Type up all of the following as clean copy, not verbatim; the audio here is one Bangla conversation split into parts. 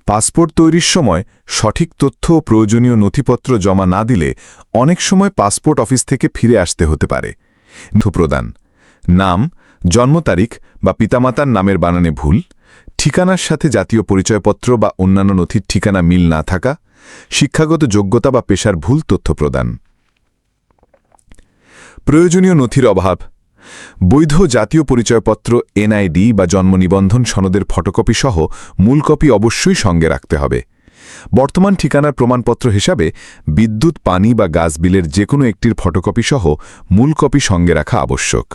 পাসপোর্ট তৈরির সময় সঠিক তথ্য ও প্রয়োজনীয় নথিপত্র জমা না দিলে অনেক সময় পাসপোর্ট অফিস থেকে ফিরে আসতে হতে পারে। প্রদান: নাম, জন্ম তারিখ বা পিতামাতার নামের বানানে ভুল, ঠিকানার সাথে জাতীয় পরিচয়পত্র বা অন্যান্য নথির ঠিকানা মিল না থাকা, শিক্ষাগত যোগ্যতা বা পেশার ভুল তথ্য প্রদান। প্রয়োজনীয় নথির অভাব: বৈধ জাতীয় পরিচয়পত্র এনআইডি বা জন্ম নিবন্ধন সনদের ফটোকপি সহ মূল কপি অবশ্যই সঙ্গে রাখতে হবে। বর্তমান ঠিকানার প্রমাণপত্র হিসাবে বিদ্যুৎ, পানি বা গ্যাস বিলের যে কোনো একটির ফটোকপি সহ মূল কপি সঙ্গে রাখা আবশ্যক।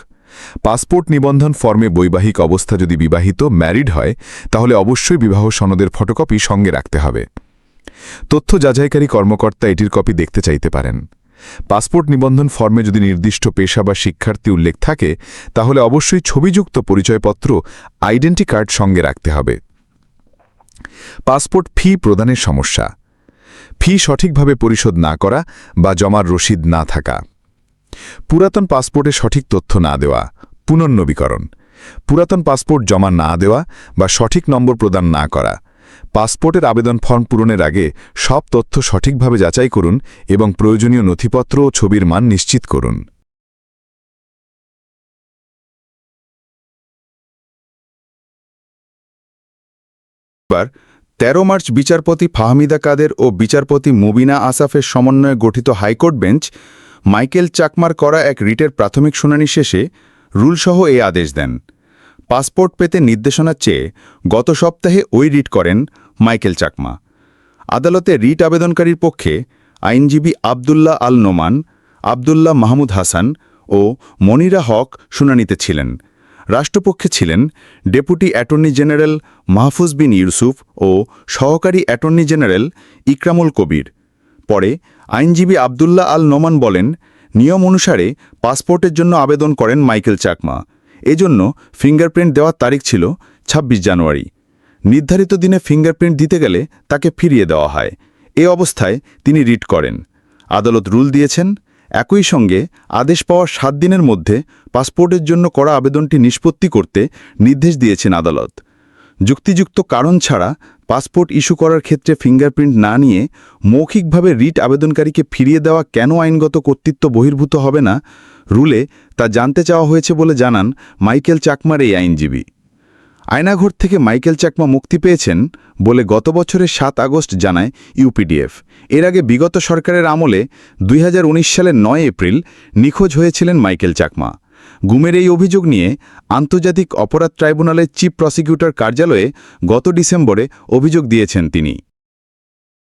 পাসপোর্ট নিবন্ধন ফর্মে বৈবাহিক অবস্থা যদি বিবাহিত ম্যারিড হয় তাহলে অবশ্যই বিবাহ সনদের ফটোকপি সঙ্গে রাখতে হবে। তথ্য যাচাইকারী কর্মকর্তা এটির কপি দেখতে চাইতে পারেন। পাসপোর্ট নিবন্ধন ফর্মে যদি নির্দিষ্ট পেশা বা শিক্ষার্থী উল্লেখ থাকে তাহলে অবশ্যই ছবিযুক্ত পরিচয়পত্র আইডেন্টি কার্ড সঙ্গে রাখতে হবে। পাসপোর্ট ফি প্রদানের সমস্যা: ফি সঠিকভাবে পরিশোধ না করা বা জমার রসিদ না থাকা, পুরাতন পাসপোর্টে সঠিক তথ্য না দেওয়া, পুনর্নবীকরণ, পুরাতন পাসপোর্ট জমা না দেওয়া বা সঠিক নম্বর প্রদান না করা। পাসপোর্টের আবেদন ফর্ম পূরণের আগে সব তথ্য সঠিকভাবে যাচাই করুন এবং প্রয়োজনীয় নথিপত্র ও ছবির মান নিশ্চিত করুন। এবার ১৩ মার্চ বিচারপতি ফাহমিদা কাদের ও বিচারপতি মুবিনা আসাফের সমন্বয়ে গঠিত হাইকোর্ট বেঞ্চ মাইকেল চাকমার করা এক রিটের প্রাথমিক শুনানি শেষে রুলসহ এই আদেশ দেন। পাসপোর্ট পেতে নির্দেশনা চেয়ে গত সপ্তাহে ওই রিট করেন মাইকেল চাকমা। আদালতে রিট আবেদনকারীর পক্ষে আইনজীবী আবদুল্লাহ আল নোমান, আবদুল্লাহ মাহমুদ হাসান ও মনিরা হক শুনানিতে ছিলেন। রাষ্ট্রপক্ষে ছিলেন ডেপুটি অ্যাটর্নি জেনারেল মাহফুজ বিন ইউসুফ ও সহকারী অ্যাটর্নি জেনারেল ইকরামুল কবির। পরে আইনজীবী আবদুল্লাহ আল নোমান বলেন, নিয়ম অনুসারে পাসপোর্টের জন্য আবেদন করেন মাইকেল চাকমা। এজন্য ফিঙ্গারপ্রিন্ট দেওয়ার তারিখ ছিল ২৬ জানুয়ারি। নির্ধারিত দিনে ফিঙ্গারপ্রিন্ট দিতে গেলে তাকে ফিরিয়ে দেওয়া হয়। এ অবস্থায় তিনি রিট করেন। আদালত রুল দিয়েছেন, একই সঙ্গে আদেশ পাওয়ার ৭ দিনের মধ্যে পাসপোর্টের জন্য করা আবেদনটি নিষ্পত্তি করতে নির্দেশ দিয়েছেন আদালত। যুক্তিযুক্ত কারণ ছাড়া পাসপোর্ট ইস্যু করার ক্ষেত্রে ফিঙ্গারপ্রিন্ট না নিয়ে মৌখিকভাবে রিট আবেদনকারীকে ফিরিয়ে দেওয়া কেন আইনগত কর্তৃত্ব বহির্ভূত হবে না, রুলে তা জানতে চাওয়া হয়েছে বলে জানান মাইকেল চাকমার এই আইনজীবী। আয়নাঘর থেকে মাইকেল চাকমা মুক্তি পেয়েছেন বলে গত বছরের ৭ আগস্ট জানায় ইউপিডিএফ। এর আগে বিগত সরকারের আমলে ২০১৯ সালের ৯ এপ্রিল নিখোঁজ হয়েছিলেন মাইকেল চাকমা। গুমের এই অভিযোগ নিয়ে আন্তর্জাতিক অপরাধ ট্রাইব্যুনালের চিফ প্রসিকিউটর কার্যালয়ে গত ডিসেম্বরে অভিযোগ দিয়েছেন তিনি।